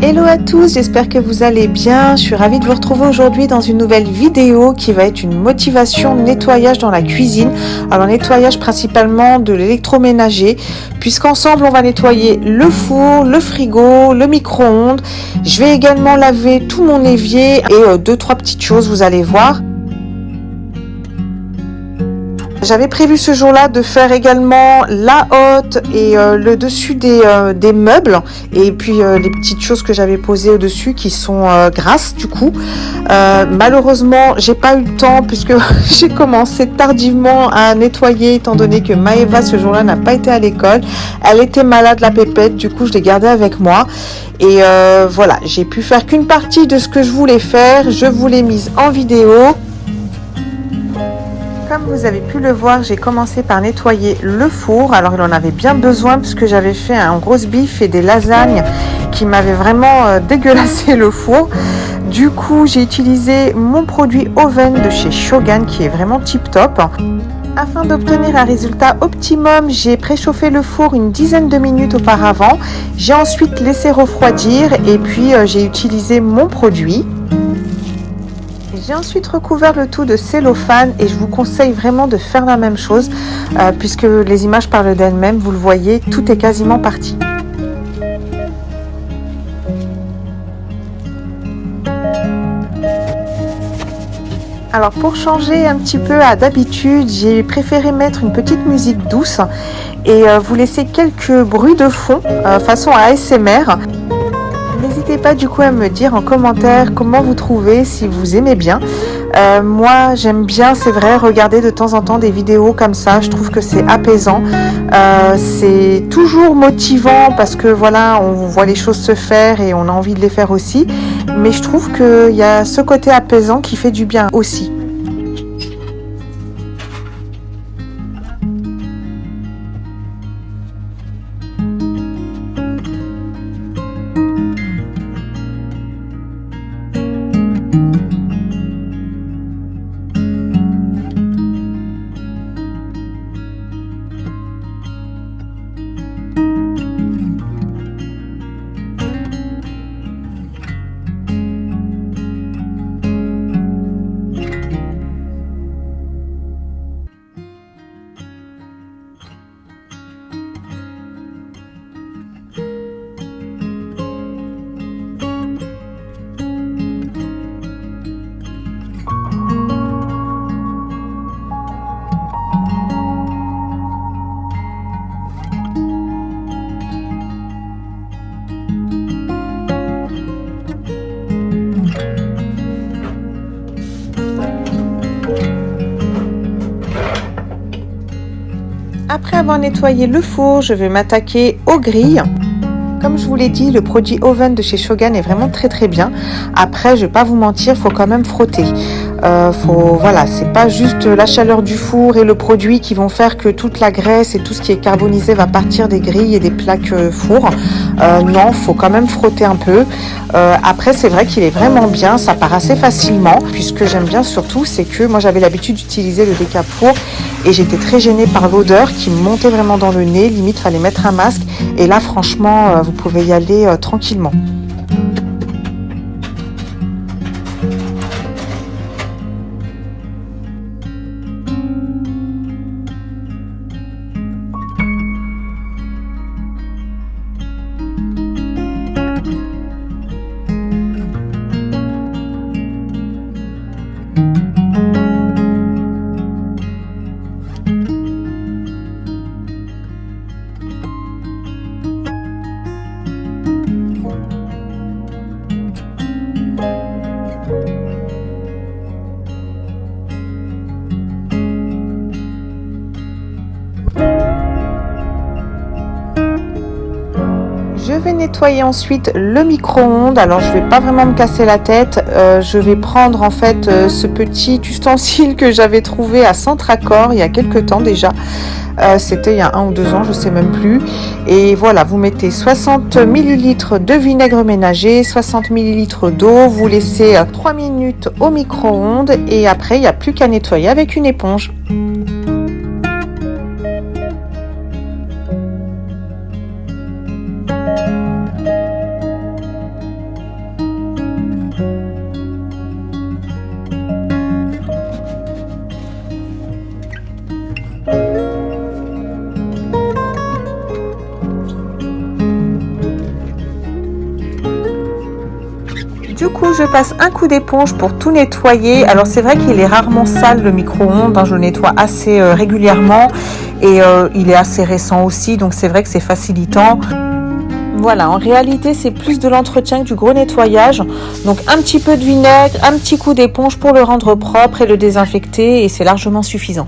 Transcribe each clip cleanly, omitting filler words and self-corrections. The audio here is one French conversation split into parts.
Hello à tous, j'espère que vous allez bien. Je suis ravie de vous retrouver aujourd'hui dans une nouvelle vidéo qui va être une motivation nettoyage dans la cuisine. Alors nettoyage principalement de l'électroménager, puisqu'ensemble on va nettoyer le four, le frigo, le micro-ondes. Je vais également laver tout mon évier et deux, trois petites choses, vous allez voir. J'avais prévu ce jour-là de faire également la hotte et le dessus des meubles et puis les petites choses que j'avais posées au-dessus qui sont grasses du coup. Malheureusement, j'ai pas eu le temps puisque j'ai commencé tardivement à nettoyer étant donné que Maëva ce jour-là n'a pas été à l'école. Elle était malade, la pépette, du coup je l'ai gardée avec moi. Et voilà, j'ai pu faire qu'une partie de ce que je voulais faire. Je vous l'ai mise en vidéo. Comme vous avez pu le voir, j'ai commencé par nettoyer le four. Alors il en avait bien besoin puisque j'avais fait un roast beef et des lasagnes qui m'avaient vraiment dégueulassé le four. Du coup, j'ai utilisé mon produit Oven de chez Shogun qui est vraiment tip top. Afin d'obtenir un résultat optimum, j'ai préchauffé le four une dizaine de minutes auparavant. J'ai ensuite laissé refroidir et puis j'ai utilisé mon produit. J'ai ensuite recouvert le tout de cellophane et je vous conseille vraiment de faire la même chose puisque les images parlent d'elles-mêmes, vous le voyez, tout est quasiment parti. Alors pour changer un petit peu à d'habitude, j'ai préféré mettre une petite musique douce et vous laisser quelques bruits de fond façon ASMR. N'hésitez pas du coup à me dire en commentaire comment vous trouvez, si vous aimez bien. Moi j'aime bien, c'est vrai, regarder de temps en temps des vidéos comme ça, je trouve que c'est apaisant. C'est toujours motivant parce que voilà, on voit les choses se faire et on a envie de les faire aussi. Mais je trouve qu'il y a ce côté apaisant qui fait du bien aussi. Après avoir nettoyé le four, je vais m'attaquer aux grilles. Comme je vous l'ai dit, le produit Oven de chez Shogun est vraiment très bien. Après, je vais pas vous mentir, il faut quand même frotter. Voilà, c'est pas juste la chaleur du four et le produit qui vont faire que toute la graisse et tout ce qui est carbonisé va partir des grilles et des plaques four. Non, faut quand même frotter un peu. Après, c'est vrai qu'il est vraiment bien, ça part assez facilement. Puis ce que j'aime bien surtout, c'est que moi j'avais l'habitude d'utiliser le décap four et j'étais très gênée par l'odeur qui me montait vraiment dans le nez. Limite, fallait mettre un masque. Et là, franchement, vous pouvez y aller tranquillement. Je vais nettoyer ensuite le micro-ondes. Alors je vais pas vraiment me casser la tête. Je vais prendre en fait ce petit ustensile que j'avais trouvé à Centracor il y a quelques temps déjà. C'était il y a 1 ou 2 ans, je sais même plus. Et voilà, vous mettez 60 ml de vinaigre ménager, 60 ml d'eau, vous laissez 3 minutes au micro-ondes et après il n'y a plus qu'à nettoyer avec une éponge. Du coup, je passe un coup d'éponge pour tout nettoyer. Alors c'est vrai qu'il est rarement sale le micro-ondes, hein, je le nettoie assez régulièrement et il est assez récent aussi, donc c'est vrai que c'est facilitant. Voilà, en réalité c'est plus de l'entretien que du gros nettoyage. Donc un petit peu de vinaigre, un petit coup d'éponge pour le rendre propre et le désinfecter et c'est largement suffisant.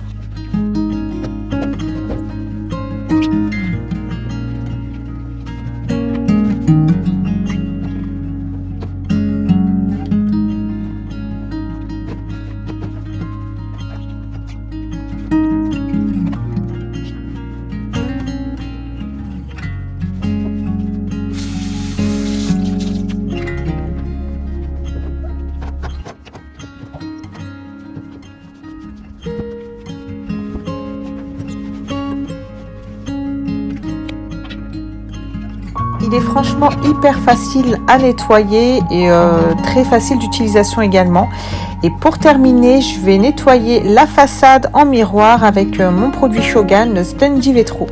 Il est franchement hyper facile à nettoyer et très facile d'utilisation également. Et pour terminer, je vais nettoyer la façade en miroir avec mon produit Shogan, le Spongy Vetro.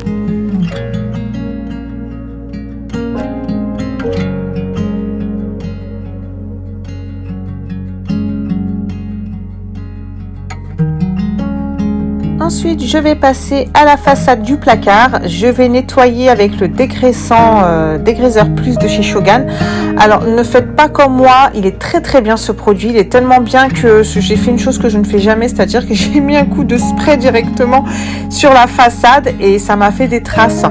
Ensuite, je vais passer à la façade du placard. Je vais nettoyer avec le dégraissant dégraisseur plus de chez Shogan. Alors, ne faites pas comme moi. Il est très très bien ce produit. Il est tellement bien que j'ai fait une chose que je ne fais jamais, c'est-à-dire que j'ai mis un coup de spray directement sur la façade et ça m'a fait des traces.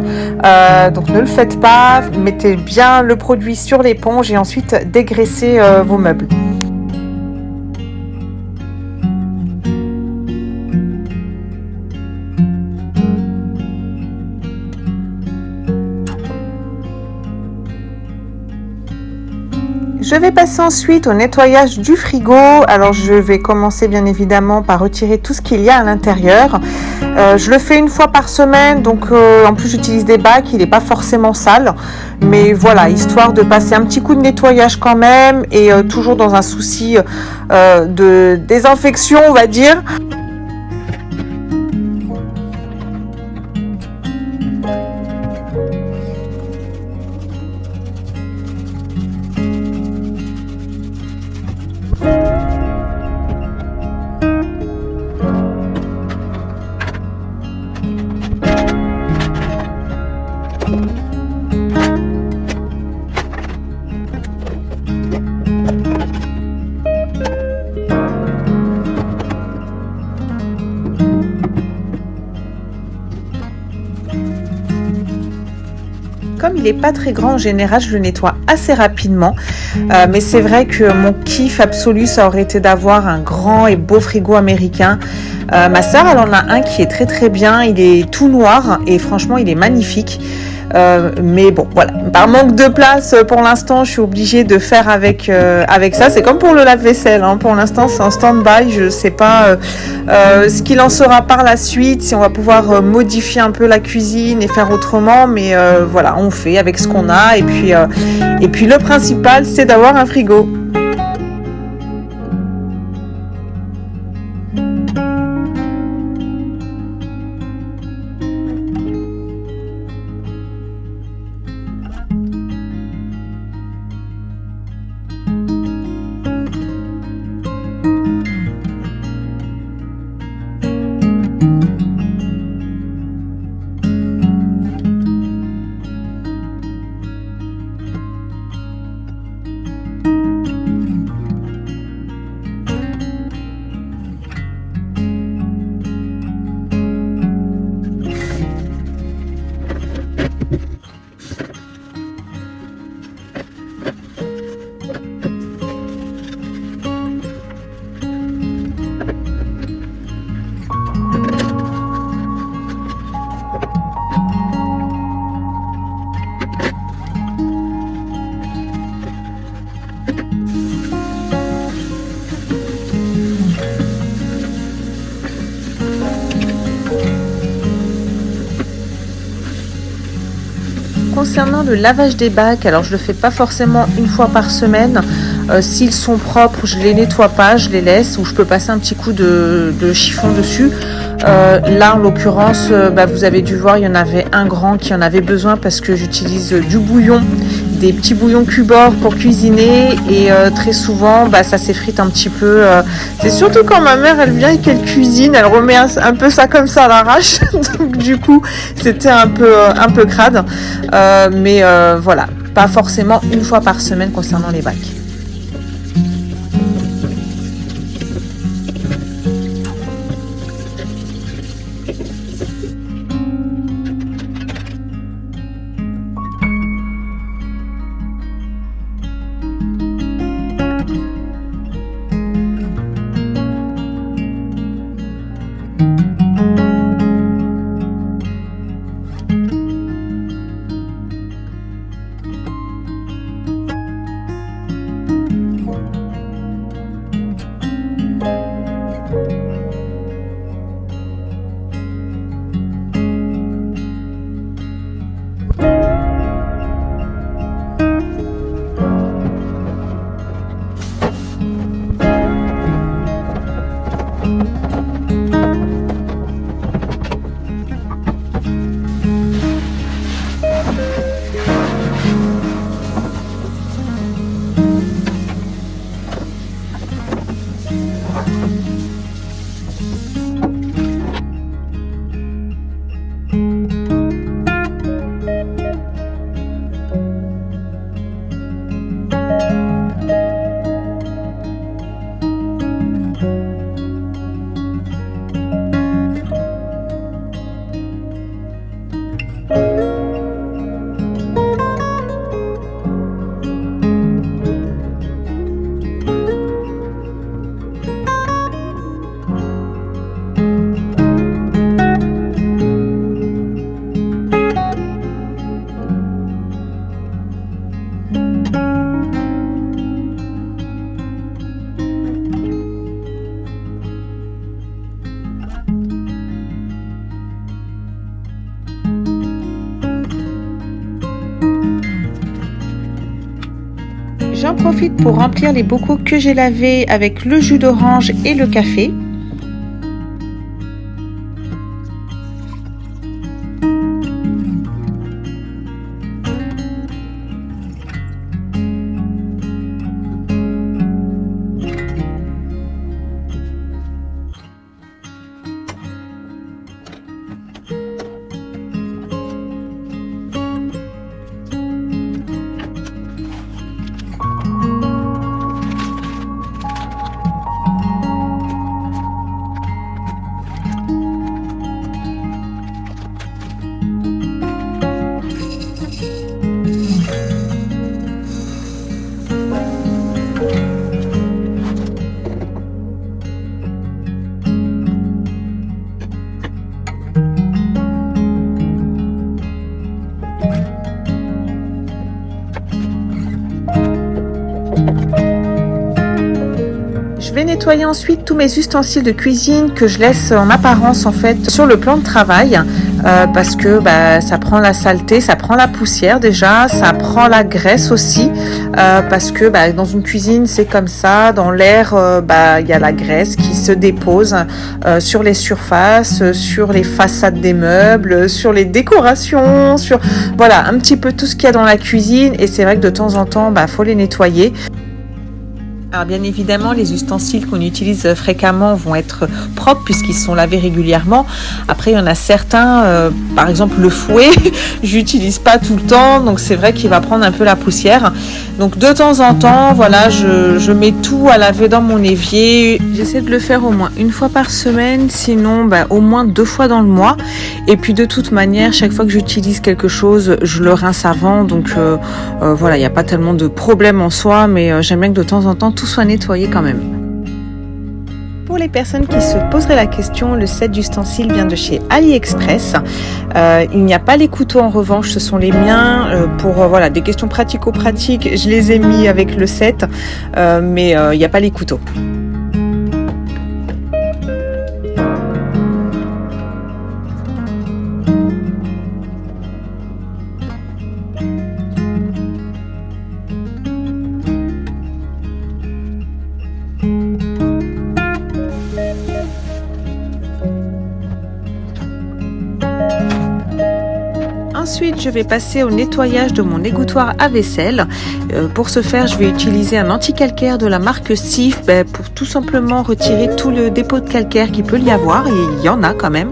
Donc, ne le faites pas. Mettez bien le produit sur l'éponge et ensuite dégraissez vos meubles. Je vais passer ensuite au nettoyage du frigo. Alors je vais commencer bien évidemment par retirer tout ce qu'il y a à l'intérieur. Je le fais une fois par semaine, donc en plus j'utilise des bacs, il n'est pas forcément sale. Mais voilà, histoire de passer un petit coup de nettoyage quand même et toujours dans un souci de désinfection, on va dire. Comme il n'est pas très grand en général, je le nettoie assez rapidement. Mais c'est vrai que mon kiff absolu, ça aurait été d'avoir un grand et beau frigo américain. Ma soeur, elle en a un qui est très très bien. Il est tout noir et franchement, il est magnifique. Mais bon, voilà. Par manque de place, pour l'instant, je suis obligée de faire avec ça. C'est comme pour le lave-vaisselle. Hein. Pour l'instant, c'est en stand-by. Je ne sais pas ce qu'il en sera par la suite, si on va pouvoir modifier un peu la cuisine et faire autrement. Mais voilà, on fait avec ce qu'on a. Et puis le principal, c'est d'avoir un frigo. concernant le lavage des bacs, alors je le fais pas forcément une fois par semaine. S'ils sont propres, je les nettoie pas, je les laisse, ou je peux passer un petit coup de chiffon dessus. Là en l'occurrence, vous avez dû voir, il y en avait un grand qui en avait besoin parce que j'utilise du bouillon, des petits bouillons Cubor pour cuisiner, et très souvent ça s'effrite un petit peu. C'est surtout quand ma mère elle vient et qu'elle cuisine, elle remet un peu ça comme ça à l'arrache. Donc du coup c'était un peu crade, mais voilà, pas forcément une fois par semaine concernant les bacs. J'en profite pour remplir les bocaux que j'ai lavés avec le jus d'orange et le café. Je vais nettoyer ensuite tous mes ustensiles de cuisine que je laisse en apparence en fait sur le plan de travail, parce que ça prend la saleté, ça prend la poussière déjà, ça prend la graisse aussi, parce que dans une cuisine c'est comme ça, dans l'air il y a la graisse qui se dépose sur les surfaces, sur les façades des meubles, sur les décorations, sur voilà un petit peu tout ce qu'il y a dans la cuisine, et c'est vrai que de temps en temps faut les nettoyer. Alors bien évidemment, les ustensiles qu'on utilise fréquemment vont être propres puisqu'ils sont lavés régulièrement. Après, il y en a certains, par exemple le fouet, j'utilise pas tout le temps, donc c'est vrai qu'il va prendre un peu la poussière. Donc de temps en temps, voilà, je mets tout à laver dans mon évier. J'essaie de le faire au moins une fois par semaine, sinon au moins 2 fois dans le mois. Et puis de toute manière, chaque fois que j'utilise quelque chose, je le rince avant. Donc voilà, il n'y a pas tellement de problème en soi, mais j'aime bien que de temps en temps tout soit nettoyé quand même. Pour les personnes qui se poseraient la question, le set d'ustensiles vient de chez AliExpress. Il n'y a pas les couteaux en revanche, ce sont les miens. Pour voilà, des questions pratico-pratiques, je les ai mis avec le set, mais il n'y a pas les couteaux. Ensuite, je vais passer au nettoyage de mon égouttoir à vaisselle. Pour ce faire, je vais utiliser un anti-calcaire de la marque Sif pour tout simplement retirer tout le dépôt de calcaire qu'il peut y avoir, et il y en a quand même.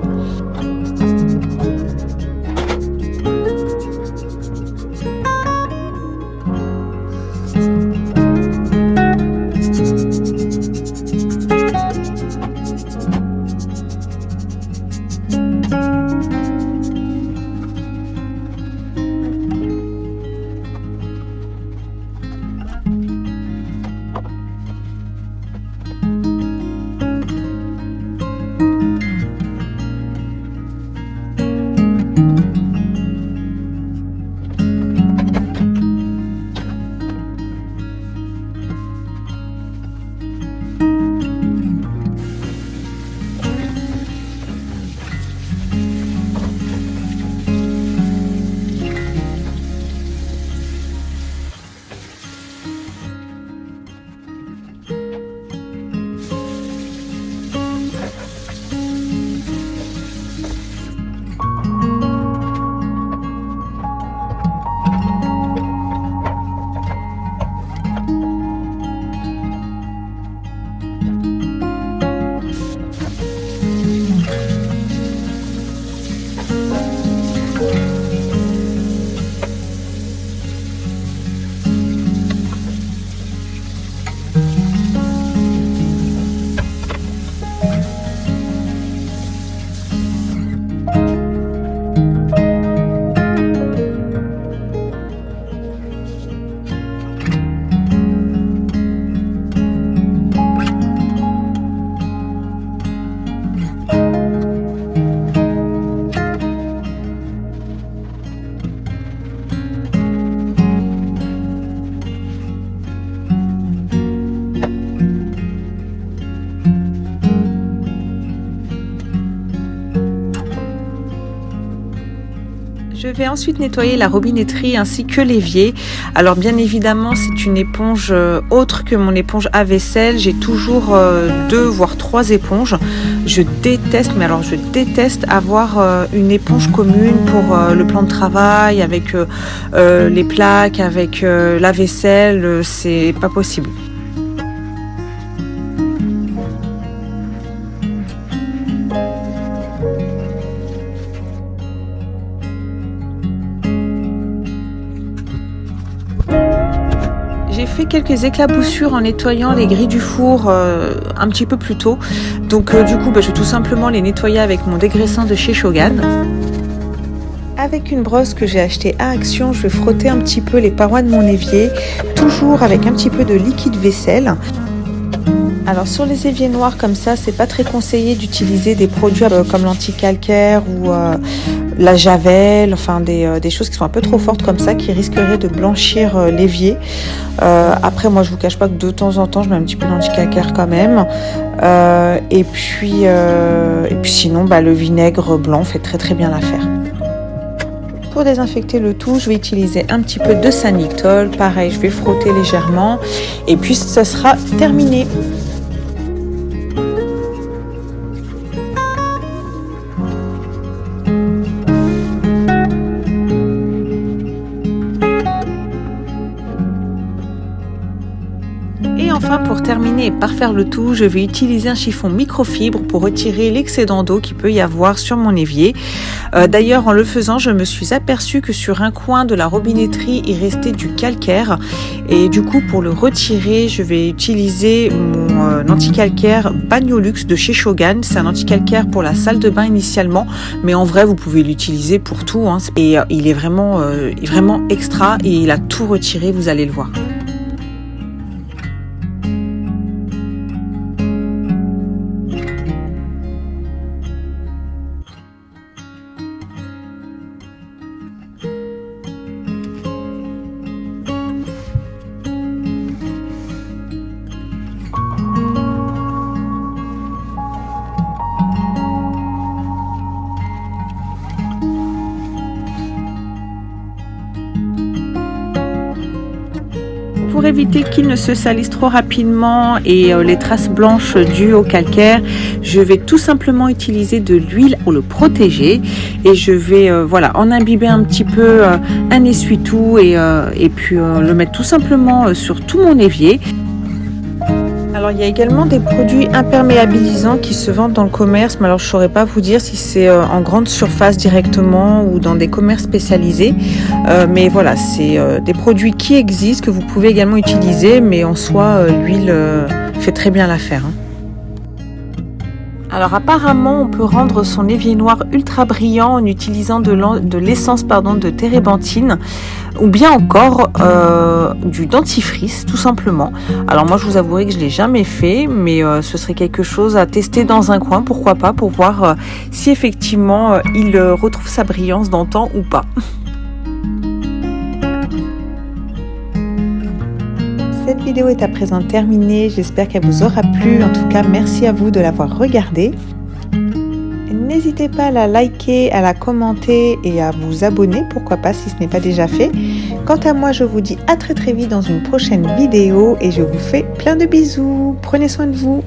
Je vais ensuite nettoyer la robinetterie ainsi que l'évier. Alors bien évidemment, c'est une éponge autre que mon éponge à vaisselle. J'ai toujours 2 voire 3 éponges. Je déteste, mais alors je déteste avoir une éponge commune pour le plan de travail, avec les plaques, avec la vaisselle. C'est pas possible. J'ai fait quelques éclaboussures en nettoyant les grilles du four un petit peu plus tôt. Donc du coup, je vais tout simplement les nettoyer avec mon dégraissant de chez Shogan. Avec une brosse que j'ai achetée à Action, je vais frotter un petit peu les parois de mon évier, toujours avec un petit peu de liquide vaisselle. Alors sur les éviers noirs comme ça, c'est pas très conseillé d'utiliser des produits comme l'anti-calcaire ou la javel, enfin des choses qui sont un peu trop fortes comme ça, qui risqueraient de blanchir l'évier. Après, moi je vous cache pas que de temps en temps je mets un petit peu d'anti-calcaire quand même. Et puis sinon le vinaigre blanc fait très très bien l'affaire. Pour désinfecter le tout, je vais utiliser un petit peu de Sanictol. Pareil, je vais frotter légèrement et puis ça sera terminé. Et enfin, pour terminer et parfaire le tout, je vais utiliser un chiffon microfibre pour retirer l'excédent d'eau qu'il peut y avoir sur mon évier. D'ailleurs, en le faisant, je me suis aperçue que sur un coin de la robinetterie, il restait du calcaire. Et du coup, pour le retirer, je vais utiliser mon anti-calcaire Bagnolux de chez Shogan. C'est un anti-calcaire pour la salle de bain initialement, mais en vrai, vous pouvez l'utiliser pour tout. Et il est vraiment extra et il a tout retiré, vous allez le voir. pour éviter qu'il ne se salisse trop rapidement et les traces blanches dues au calcaire, je vais tout simplement utiliser de l'huile pour le protéger et je vais en imbiber un petit peu un essuie-tout et puis le mettre tout simplement sur tout mon évier. Alors il y a également des produits imperméabilisants qui se vendent dans le commerce, mais alors je ne saurais pas vous dire si c'est en grande surface directement ou dans des commerces spécialisés. Mais voilà, c'est des produits qui existent, que vous pouvez également utiliser, mais en soi l'huile fait très bien l'affaire. Alors apparemment on peut rendre son évier noir ultra brillant en utilisant de l'essence de térébenthine ou bien encore du dentifrice tout simplement. Alors moi je vous avouerai que je ne l'ai jamais fait, mais ce serait quelque chose à tester dans un coin, pourquoi pas, pour voir si effectivement il retrouve sa brillance d'antan ou pas. Cette vidéo est à présent terminée, j'espère qu'elle vous aura plu. En tout cas, merci à vous de l'avoir regardée. N'hésitez pas à la liker, à la commenter et à vous abonner, pourquoi pas si ce n'est pas déjà fait. Quant à moi, je vous dis à très très vite dans une prochaine vidéo et je vous fais plein de bisous. Prenez soin de vous.